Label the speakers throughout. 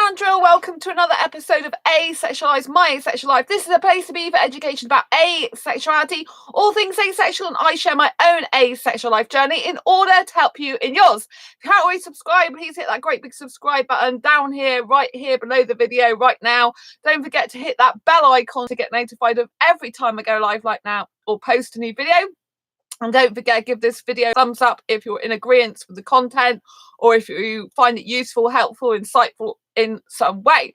Speaker 1: Sandra, welcome to another episode of Asexualized, my asexual life. This is a place to be for education about asexuality, all things asexual, and I share my own asexual life journey in order to help you in yours. If you haven't already subscribed, please hit that great big subscribe button down here, right here below the video right now. Don't forget to hit that bell icon to get notified of every time I go live like now or post a new video. And don't forget, give this video a thumbs up if you're in agreement with the content or if you find it useful, helpful, insightful in some way.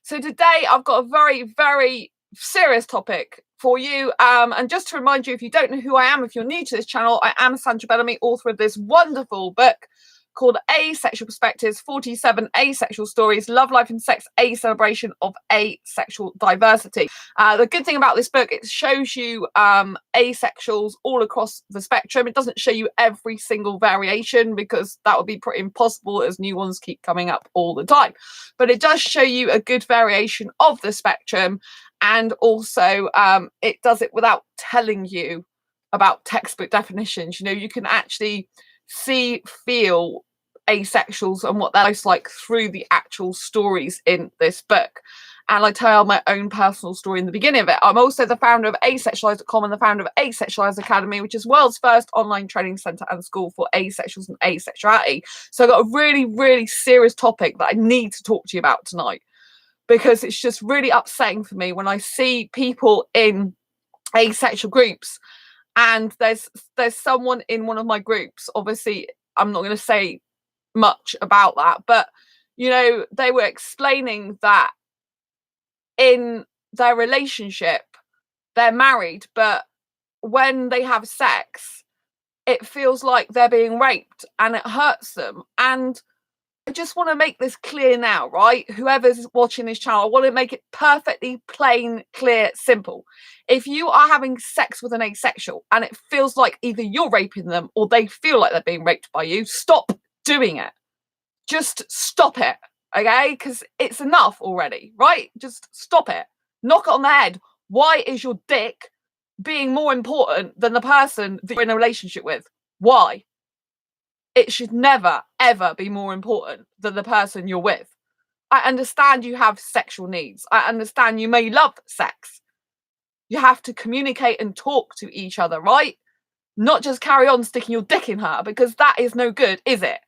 Speaker 1: So today I've got a very, very serious topic for you. And just to remind you, if you don't know who I am, if you're new to this channel, I am Sandra Bellamy, author of this wonderful book called Asexual Perspectives, 47 Asexual Stories, Love, Life and Sex, a Celebration of Asexual Diversity. The good thing about this book, it shows you asexuals all across the spectrum. It doesn't show you every single variation because that would be pretty impossible as new ones keep coming up all the time. But it does show you a good variation of the spectrum, and also it does it without telling you about textbook definitions. You know, you can actually see, feel asexuals and what they're like through the actual stories in this book. And I tell my own personal story in the beginning of it. I'm also the founder of asexualise.com and the founder of Asexualized Academy, which is world's first online training center and school for asexuals and asexuality. So I've got a really, really serious topic that I need to talk to you about tonight, because it's just really upsetting for me when I see people in asexual groups. And there's someone in one of my groups, obviously I'm not going to say much about that, but you know, they were explaining that in their relationship they're married, but when they have sex it feels like they're being raped and it hurts them. And I just want to make this clear now, right? Whoever's watching this channel, I want to make it perfectly plain, clear, simple. If you are having sex with an asexual and it feels like either you're raping them or they feel like they're being raped by you, stop doing it. Just stop it, okay? Because it's enough already, right? Just stop it. Knock it on the head. Why is your dick being more important than the person that you're in a relationship with? Why? It should never, ever be more important than the person you're with. I understand you have sexual needs. I understand you may love sex. You have to communicate and talk to each other, right? Not just carry on sticking your dick in her, because that is no good, is it?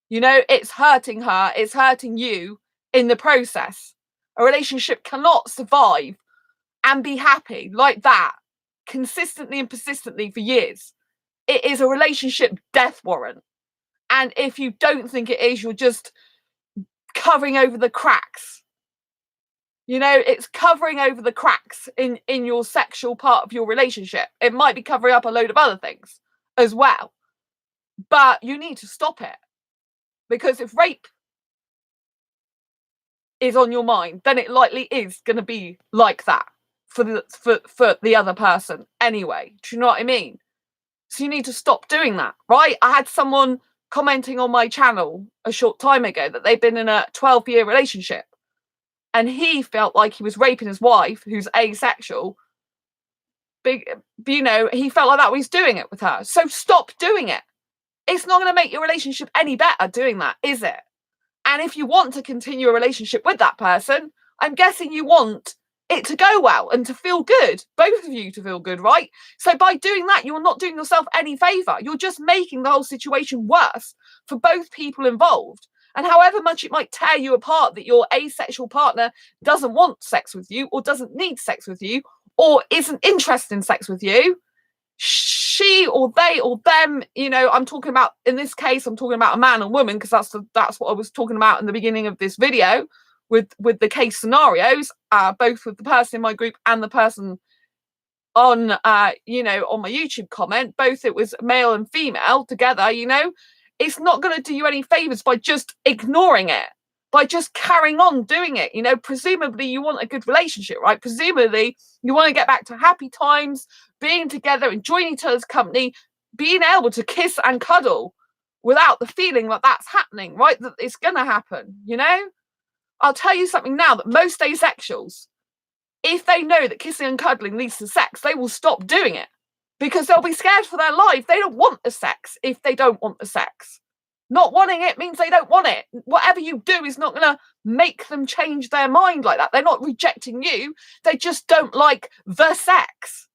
Speaker 1: You know, it's hurting her, it's hurting you in the process. A relationship cannot survive and be happy like that consistently and persistently for years. It is a relationship death warrant. And if you don't think it is, you're just covering over the cracks. You know, it's covering over the cracks in your sexual part of your relationship. It might be covering up a load of other things as well. But you need to stop it. Because if rape is on your mind, then it likely is going to be like that for the other person anyway. Do you know what I mean? So you need to stop doing that, right? I had someone commenting on my channel a short time ago that they've been in a 12-year relationship and he felt like he was raping his wife, who's asexual. You know, he felt like that when he's doing it with her. So stop doing it. It's not going to make your relationship any better doing that, is it? And if you want to continue a relationship with that person, I'm guessing you want it to go well and to feel good, both of you to feel good, right? So by doing that, you're not doing yourself any favor. You're just making the whole situation worse for both people involved. And however much it might tear you apart that your asexual partner doesn't want sex with you or doesn't need sex with you or isn't interested in sex with you, she or they or them, you know, I'm talking about, in this case, I'm talking about a man and woman, because that's what I was talking about in the beginning of this video with the case scenarios, both with the person in my group and the person on, you know, on my YouTube comment. Both it was male and female together, you know. It's not going to do you any favors by just ignoring it, by just carrying on doing it. You know, presumably you want a good relationship, right? Presumably you want to get back to happy times, being together, enjoying each other's company, being able to kiss and cuddle without the feeling that that's happening, right? That it's going to happen, you know? I'll tell you something now, that most asexuals, if they know that kissing and cuddling leads to sex, they will stop doing it because they'll be scared for their life. They don't want the sex if they don't want the sex. Not wanting it means they don't want it. Whatever you do is not going to make them change their mind like that. They're not rejecting you. They just don't like the sex.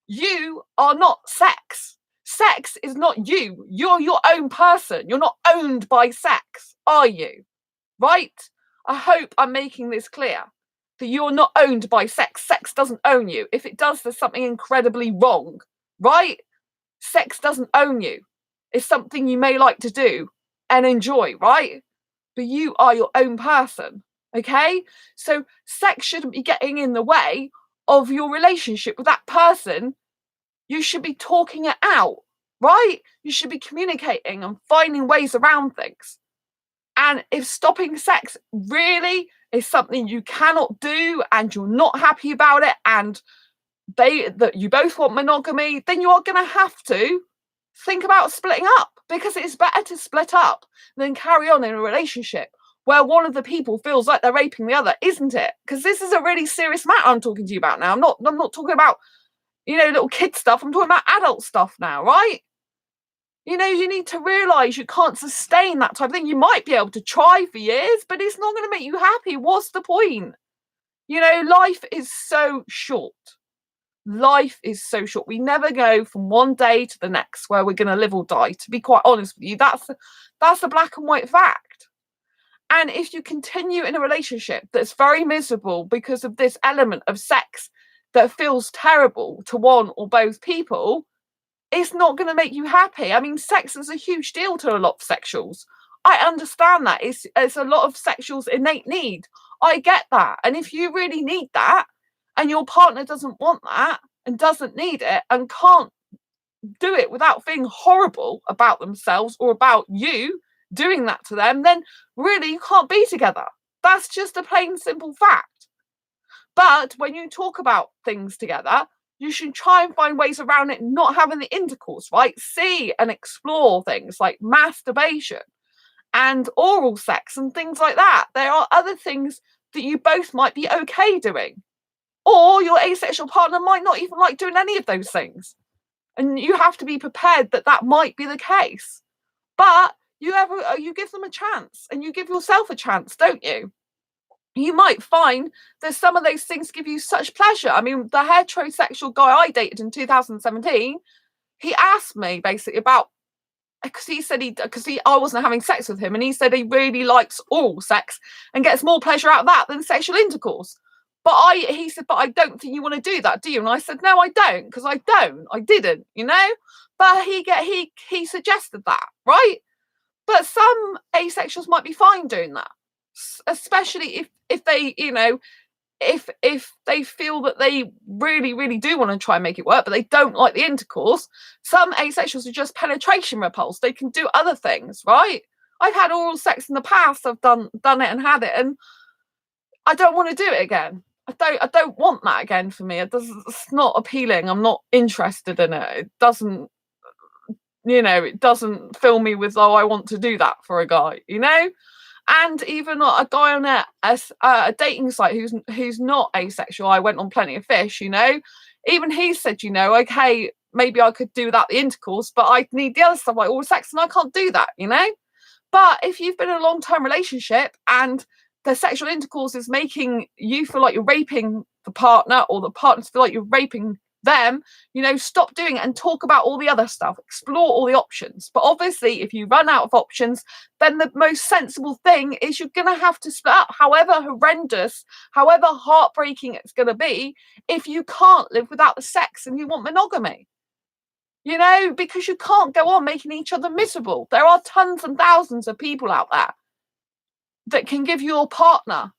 Speaker 1: You are not sex. Sex is not you. You're your own person. You're not owned by sex, are you? Right? I hope I'm making this clear that you're not owned by sex. Sex doesn't own you. If it does, there's something incredibly wrong, right? Sex doesn't own you. It's something you may like to do and enjoy, right? But you are your own person, okay? So sex shouldn't be getting in the way of your relationship with that person. You should be talking it out, right? You should be communicating and finding ways around things. And if stopping sex really is something you cannot do and you're not happy about it and that you both want monogamy, then you are going to have to think about splitting up, because it's better to split up than carry on in a relationship where one of the people feels like they're raping the other, isn't it? Because this is a really serious matter I'm talking to you about now. I'm not talking about, little kid stuff. I'm talking about adult stuff now, right? You need to realize you can't sustain that type of thing. You might be able to try for years, but it's not going to make you happy. What's the point? Life is so short. Life is so short. We never go from one day to the next where we're going to live or die. To be quite honest with you, that's a black and white fact. And if you continue in a relationship that's very miserable because of this element of sex that feels terrible to one or both people, it's not going to make you happy. I mean, sex is a huge deal to a lot of sexuals. I understand that. It's a lot of sexuals' innate need. I get that. And if you really need that and your partner doesn't want that and doesn't need it and can't do it without feeling horrible about themselves or about you doing that to them, then really you can't be together. That's just a plain simple fact. But when you talk about things together, you should try and find ways around it not having the intercourse, right? See and explore things like masturbation and oral sex and things like that. There are other things that you both might be okay doing. Or your asexual partner might not even like doing any of those things. And you have to be prepared that that might be the case. But you give them a chance and you give yourself a chance, don't you? You might find that some of those things give you such pleasure. I mean, the heterosexual guy I dated in 2017, he asked me basically about, because he said I wasn't having sex with him, and he said he really likes oral sex and gets more pleasure out of that than sexual intercourse. But he said, but I don't think you want to do that, do you? And I said, no, I don't, because I didn't, But he suggested that, right? But some asexuals might be fine doing that, especially if they, if they feel that they really, really do want to try and make it work, but they don't like the intercourse. Some asexuals are just penetration repulsed. They can do other things, right? I've had oral sex in the past. I've done it and had it, and I don't want to do it again. I don't want that again for me. It's not appealing. I'm not interested in it. It doesn't, it doesn't fill me with, oh, I want to do that for a guy, And even a guy on a dating site who's not asexual, I went on Plenty of Fish, even he said, okay, maybe I could do without the intercourse, but I need the other stuff like oral sex, and I can't do that, But if you've been in a long-term relationship and the sexual intercourse is making you feel like you're raping the partner, or the partners feel like you're raping them, stop doing it and talk about all the other stuff, explore all the options. But obviously, if you run out of options, then the most sensible thing is you're going to have to split up, however horrendous, however heartbreaking it's going to be, if you can't live without the sex and you want monogamy. Because you can't go on making each other miserable. There are tons and thousands of people out there that can give your partner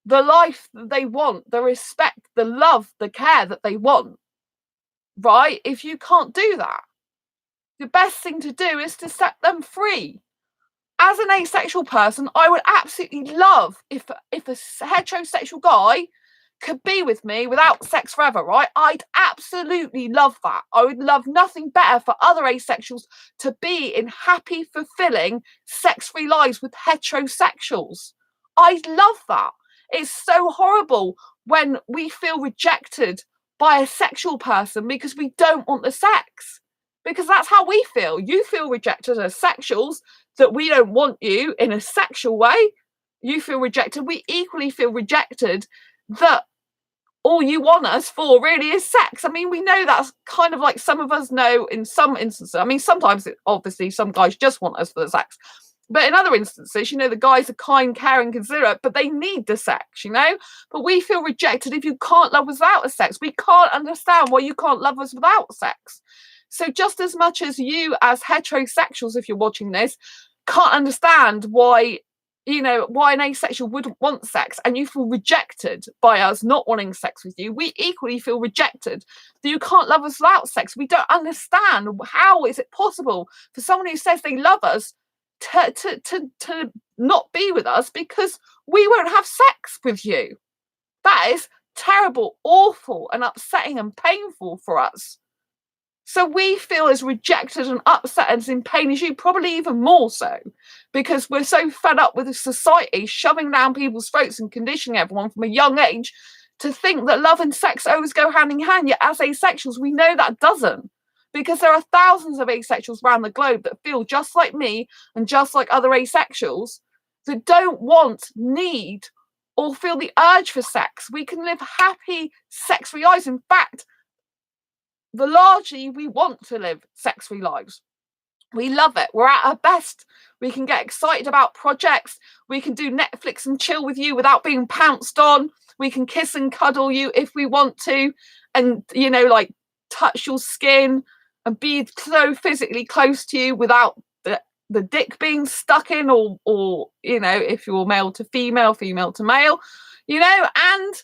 Speaker 1: the life that they want, the respect, the love, the care that they want. Right? If you can't do that, the best thing to do is to set them free. As an asexual person, I would absolutely love if a heterosexual guy could be with me without sex forever, right? I'd absolutely love that. I would love nothing better for other asexuals to be in happy, fulfilling, sex-free lives with heterosexuals. I'd love that. It's so horrible when we feel rejected by a sexual person because we don't want the sex. because that's how we feel. You feel rejected as sexuals, that we don't want you in a sexual way. You feel rejected. We equally feel rejected that all you want us for really is sex. I mean, we know that's kind of like, some of us know in some instances. I mean, sometimes obviously some guys just want us for the sex, but in other instances, you know, the guys are kind, caring, considerate, but they need the sex, you know. But we feel rejected if you can't love us without a sex. We can't understand why you can't love us without sex. So just as much as you as heterosexuals, if you're watching this, can't understand why, you know, why an asexual wouldn't want sex, and you feel rejected by us not wanting sex with you, we equally feel rejected that you can't love us without sex. We don't understand, how is it possible for someone who says they love us to not be with us because we won't have sex with you? That is terrible, awful, and upsetting and painful for us. So we feel as rejected and upset and as in pain as you, probably even more so, because we're so fed up with the society shoving down people's throats and conditioning everyone from a young age to think that love and sex always go hand in hand. Yet as asexuals, we know that doesn't, because there are thousands of asexuals around the globe that feel just like me and just like other asexuals, that don't want, need, or feel the urge for sex. We can live happy, sex-free lives. In fact, largely we want to live sex-free lives. We love it. We're at our best. We can get excited about projects. We can do Netflix and chill with you without being pounced on. We can kiss and cuddle you if we want to, and, you know, like touch your skin and be so physically close to you without the dick being stuck in, or you know, if you're male to female, female to male, you know. And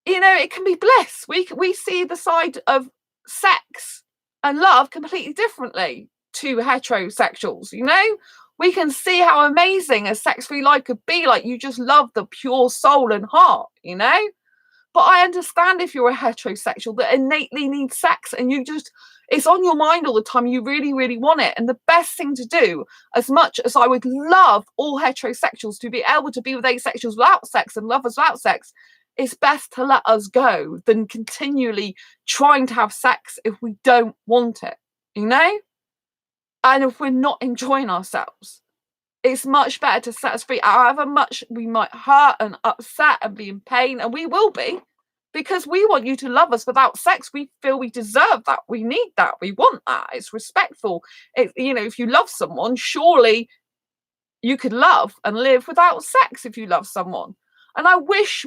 Speaker 1: you know, it can be bliss. We see the side of sex and love completely differently to heterosexuals, you know. We can see how amazing a sex-free life could be. Like, you just love the pure soul and heart, you know. But I understand if you're a heterosexual that innately needs sex, and you just, it's on your mind all the time, you really, really want it. And the best thing to do, as much as I would love all heterosexuals to be able to be with asexuals without sex and lovers without sex, it's best to let us go than continually trying to have sex if we don't want it, you know? And if we're not enjoying ourselves, it's much better to set us free. However much we might hurt and upset and be in pain, and we will be, because we want you to love us without sex. We feel we deserve that. We need that. We want that. It's respectful. You know, if you love someone, surely you could love and live without sex if you love someone. And I wish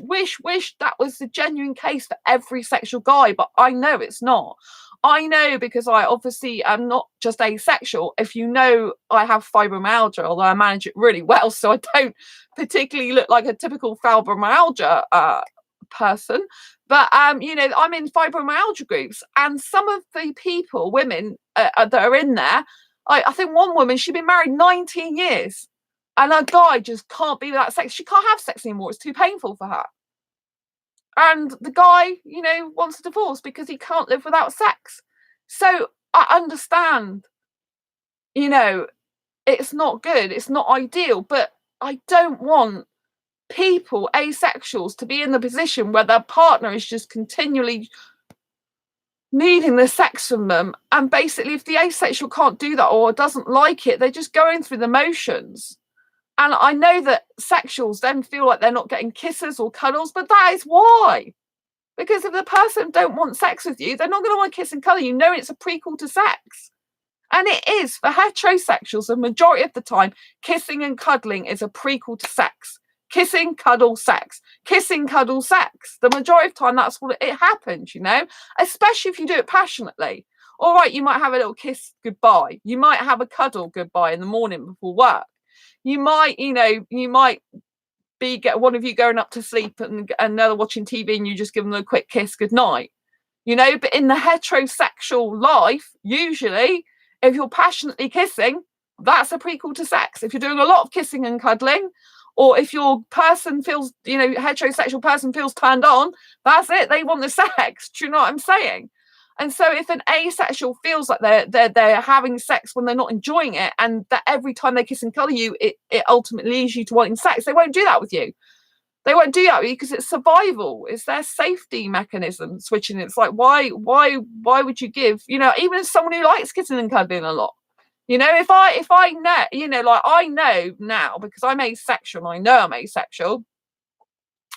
Speaker 1: that was the genuine case for every sexual guy, but I know it's not. I know, because I obviously am not just asexual. If you know, I have fibromyalgia, although I manage it really well, so I don't particularly look like a typical fibromyalgia person. But you know, I'm in fibromyalgia groups, and some of the people, women that are in there, I think one woman, she'd been married 19 years. And a guy just can't be without sex. She can't have sex anymore. It's too painful for her. And the guy, you know, wants a divorce because he can't live without sex. So I understand, you know, it's not good. It's not ideal. But I don't want people, asexuals, to be in the position where their partner is just continually needing the sex from them. And basically, if the asexual can't do that or doesn't like it, they're just going through the motions. And I know that sexuals then feel like they're not getting kisses or cuddles, but that is why. Because if the person don't want sex with you, they're not going to want to kiss and cuddle. You know, it's a prequel to sex. And it is, for heterosexuals, the majority of the time, kissing and cuddling is a prequel to sex. Kissing, cuddle, sex. Kissing, cuddle, sex. The majority of the time, that's what it happens, you know, especially if you do it passionately. All right, you might have a little kiss goodbye. You might have a cuddle goodbye in the morning before work. You might, you know, get one of you going up to sleep and another watching TV, and you just give them a quick kiss goodnight, you know. But in the heterosexual life, usually, if you're passionately kissing, that's a prequel to sex. If you're doing a lot of kissing and cuddling, or if your person feels, you know, heterosexual person feels turned on, that's it. They want the sex. Do you know what I'm saying? And so if an asexual feels like they're having sex when they're not enjoying it, and that every time they kiss and cuddle you, it ultimately leads you to wanting sex, they won't do that with you. They won't do that because it's survival. It's their safety mechanism switching. It's like, why would you give, even as someone who likes kissing and cuddling a lot, if I know, like I know now because I'm asexual, I know I'm asexual.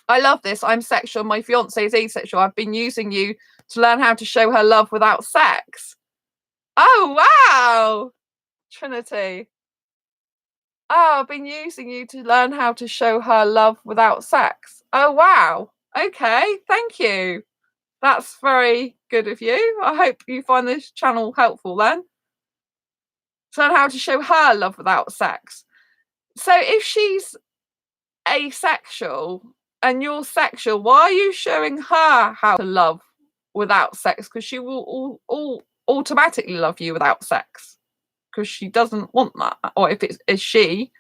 Speaker 1: I love this. I'm sexual. My fiance is asexual. I've been using you to learn how to show her love without sex. Oh, wow. Trinity. Oh, I've been using you to learn how to show her love without sex. Oh, wow. Okay, thank you. That's very good of you. I hope you find this channel helpful then. To learn how to show her love without sex. So if she's asexual and you're sexual, why are you showing her how to love without sex? Because she will all automatically love you without sex. Because she doesn't want that. Or if it's is she,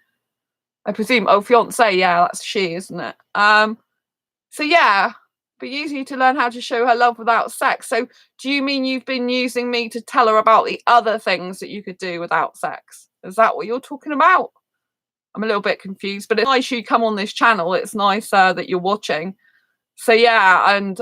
Speaker 1: I presume, fiance, yeah, that's she, isn't it? So yeah, but using you to learn how to show her love without sex. So do you mean you've been using me to tell her about the other things that you could do without sex? Is that what you're talking about? I'm a little bit confused, but it's nice you come on this channel. It's nice that you're watching. So yeah, and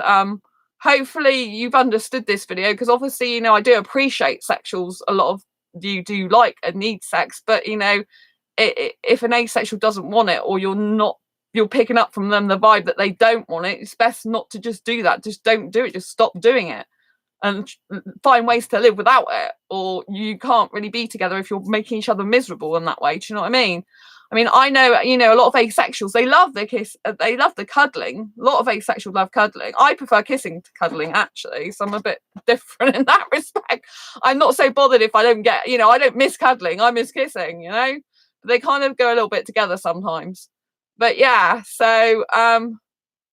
Speaker 1: hopefully you've understood this video, because obviously, I do appreciate sexuals. A lot of you do like and need sex, but if an asexual doesn't want it, or you're picking up from them the vibe that they don't want it, it's best not to just do that. Just don't do it. Just stop doing it and find ways to live without it, or you can't really be together if you're making each other miserable in that way. Do you know what I mean? I know, a lot of asexuals, they love the kiss, they love the cuddling. A lot of asexuals love cuddling. I prefer kissing to cuddling, actually, so I'm a bit different in that respect. I'm not so bothered if I don't get, I don't miss cuddling, I miss kissing, But they kind of go a little bit together sometimes. But yeah, so learn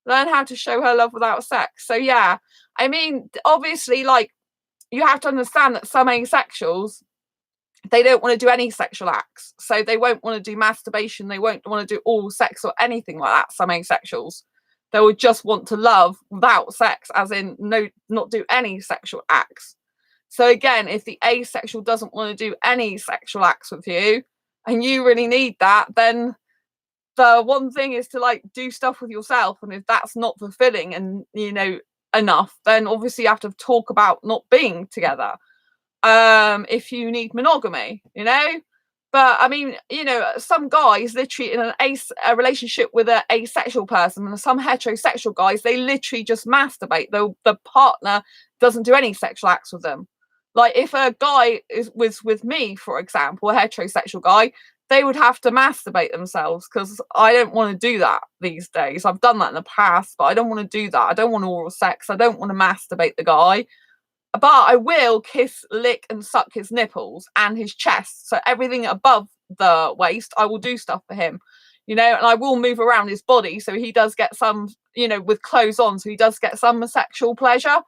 Speaker 1: how to show her love without sex. So yeah, obviously, like, you have to understand that some asexuals, they don't want to do any sexual acts. So they won't want to do masturbation. They won't want to do oral sex or anything like that. Some asexuals, they would just want to love without sex, as in not do any sexual acts. So again, if the asexual doesn't want to do any sexual acts with you and you really need that, then the one thing is to like do stuff with yourself. And if that's not fulfilling and enough, then obviously you have to talk about not being together. If you need monogamy, but some guys literally in a relationship with an asexual person, and some heterosexual guys, they literally just masturbate. The partner doesn't do any sexual acts with them. Like if a guy was with me, for example, a heterosexual guy, they would have to masturbate themselves, because I don't want to do that these days. I've done that in the past, but I don't want to do that. I don't want oral sex. I don't want to masturbate the guy. But I will kiss, lick, and suck his nipples and his chest. So everything above the waist, I will do stuff for him, and I will move around his body so he does get some, with clothes on, so he does get some sexual pleasure.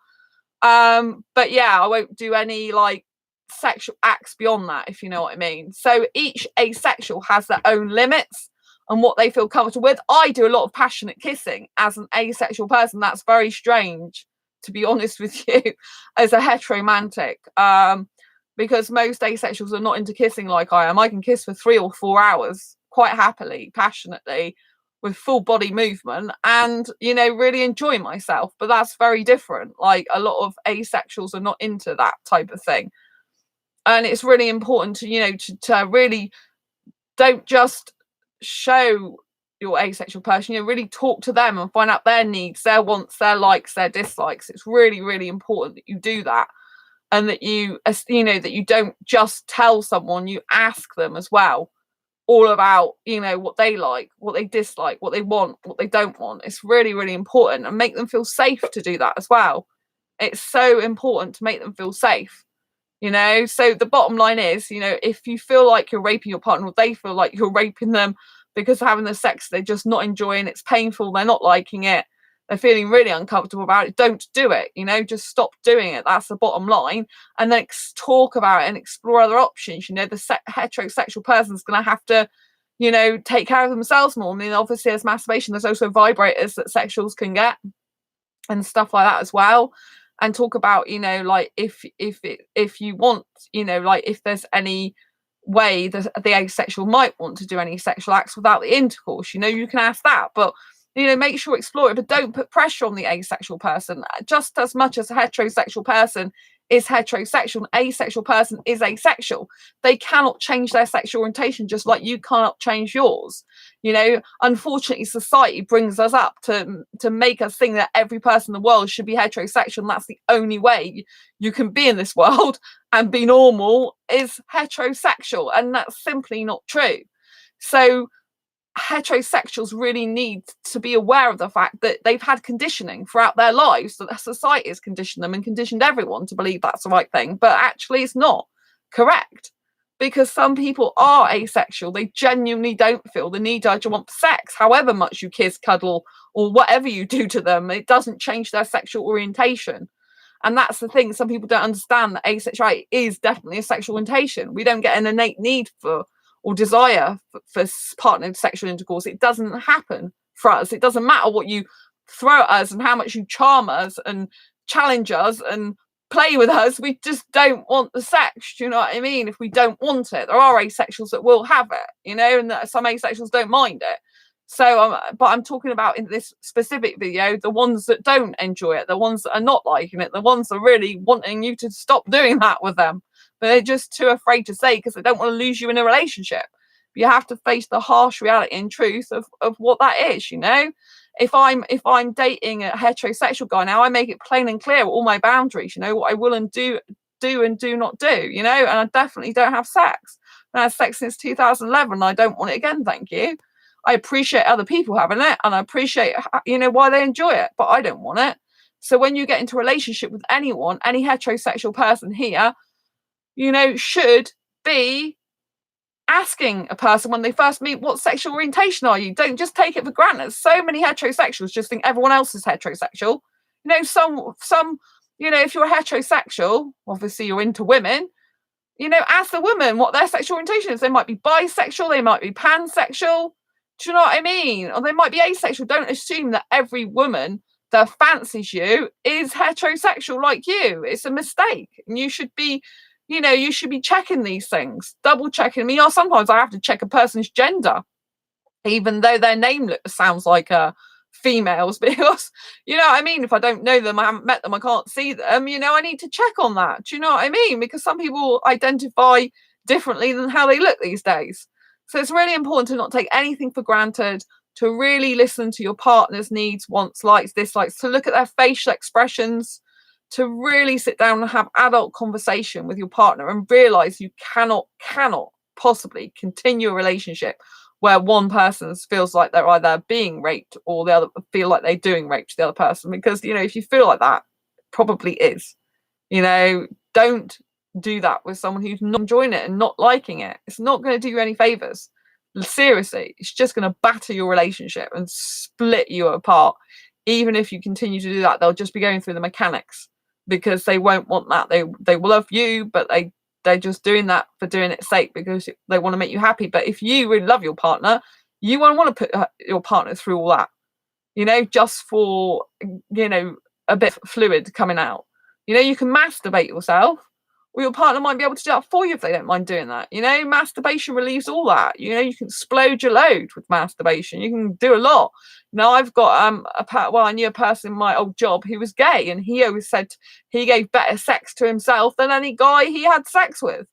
Speaker 1: But yeah, I won't do any like sexual acts beyond that, if you know what I mean. So each asexual has their own limits and what they feel comfortable with. I do a lot of passionate kissing as an asexual person. That's very strange, to be honest with you, as a heteromantic, because most asexuals are not into kissing like I am. I can kiss for 3 or 4 hours quite happily, passionately, with full body movement, and really enjoy myself. But that's very different. Like a lot of asexuals are not into that type of thing, and it's really important to to really don't just show your asexual person, really talk to them and find out their needs, their wants, their likes, their dislikes. It's really, really important that you do that, and that you that you don't just tell someone, you ask them as well all about what they like, what they dislike, what they want, what they don't want. It's really, really important, and make them feel safe to do that as well. It's so important to make them feel safe. So the bottom line is, if you feel like you're raping your partner, or they feel like you're raping them because having the sex they're just not enjoying, it's painful, they're not liking it, they're feeling really uncomfortable about it, don't do it. Just stop doing it. That's the bottom line. And then talk about it and explore other options. The heterosexual person's going to have to take care of themselves more. Obviously there's masturbation, there's also vibrators that sexuals can get and stuff like that as well. And talk about like if you want, like if there's any way that the asexual might want to do any sexual acts without the intercourse, you can ask that. But make sure explore it, but don't put pressure on the asexual person. Just as much as a heterosexual person is heterosexual, an asexual person is asexual. They cannot change their sexual orientation, just like you cannot change yours. Unfortunately, society brings us up to make us think that every person in the world should be heterosexual, and that's the only way you can be in this world and be normal is heterosexual, and that's simply not true. So heterosexuals really need to be aware of the fact that they've had conditioning throughout their lives, that society has conditioned them and conditioned everyone to believe that's the right thing, but actually it's not correct, because some people are asexual. They genuinely don't feel the need, urge, or want for sex. However much you kiss, cuddle, or whatever you do to them, it doesn't change their sexual orientation. And that's the thing, some people don't understand that asexuality is definitely a sexual orientation. We don't get an innate need for or desire for partnered sexual intercourse. It doesn't happen for us. It doesn't matter what you throw at us and how much you charm us and challenge us and play with us. We just don't want the sex. Do you know what I mean? If we don't want it, there are asexuals that will have it, and some asexuals don't mind it. So, but I'm talking about in this specific video, the ones that don't enjoy it, the ones that are not liking it, the ones that are really wanting you to stop doing that with them, but they're just too afraid to say because they don't want to lose you in a relationship. But you have to face the harsh reality and truth of what that is. If I'm dating a heterosexual guy now, I make it plain and clear all my boundaries. What I will and do and do not do. And I definitely don't have sex. I had sex since 2011. And I don't want it again. Thank you. I appreciate other people having it, and I appreciate why they enjoy it, but I don't want it. So when you get into a relationship with anyone, any heterosexual person here, should be asking a person when they first meet, what sexual orientation are you? Don't just take it for granted. So many heterosexuals just think everyone else is heterosexual. If you're heterosexual, obviously you're into women, ask the woman what their sexual orientation is. They might be bisexual, they might be pansexual. Do you know what I mean? Or they might be asexual. Don't assume that every woman that fancies you is heterosexual like you. It's a mistake. And you should be checking these things, double checking. Sometimes I have to check a person's gender, even though their name sounds like a female's, because, if I don't know them, I haven't met them, I can't see them, I need to check on that. Do you know what I mean? Because some people identify differently than how they look these days. So it's really important to not take anything for granted, to really listen to your partner's needs, wants, likes, dislikes, to look at their facial expressions, to really sit down and have adult conversation with your partner and realize you cannot possibly continue a relationship where one person feels like they're either being raped or the other feel like they're doing rape to the other person. Because, if you feel like that, probably is. Don't do that with someone who's not enjoying it and not liking it. It's not going to do you any favors. Seriously, it's just going to batter your relationship and split you apart. Even if you continue to do that, they'll just be going through the mechanics, because they won't want that. They will love you, but they're just doing that for doing its sake, because they want to make you happy. But if you really love your partner, you won't want to put your partner through all that, just for a bit of fluid coming out. You can masturbate yourself, or your partner might be able to do that for you if they don't mind doing that. Masturbation relieves all that. You can explode your load with masturbation. You can do a lot. I've got I knew a person in my old job who was gay, and he always said he gave better sex to himself than any guy he had sex with,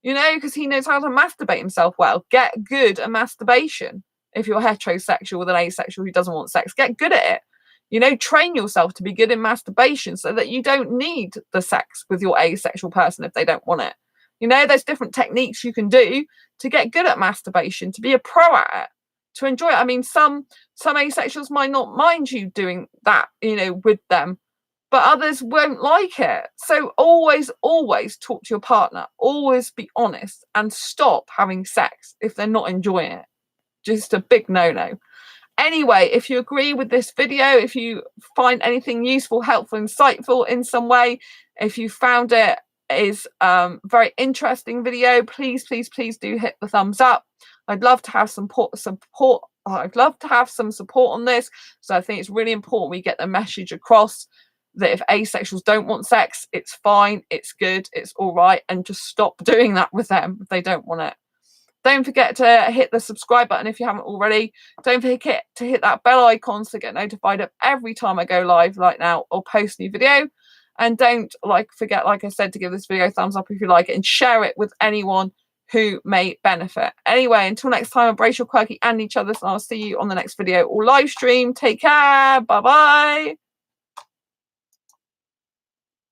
Speaker 1: because he knows how to masturbate himself well. Get good at masturbation. If you're heterosexual with an asexual who doesn't want sex, get good at it. Train yourself to be good in masturbation so that you don't need the sex with your asexual person if they don't want it. There's different techniques you can do to get good at masturbation, to be a pro at it, to enjoy it. Some asexuals might not mind you doing that, with them, but others won't like it. So always talk to your partner. Always be honest and stop having sex if they're not enjoying it. Just a big no-no. Anyway, if you agree with this video, if you find anything useful, helpful, insightful in some way, if you found it is very interesting video, please do hit the thumbs up. I'd love to have some support. I'd love to have some support on this. So I think it's really important we get the message across that if asexuals don't want sex, it's fine, it's good, it's all right, and just stop doing that with them if they don't want it. Don't forget to hit the subscribe button if you haven't already. Don't forget to hit that bell icon to get notified of every time I go live like now or post a new video. And don't forget, like I said, to give this video a thumbs up if you like it and share it with anyone who may benefit. Anyway, until next time, embrace your quirky and each other's, and I'll see you on the next video or live stream. Take care. Bye bye.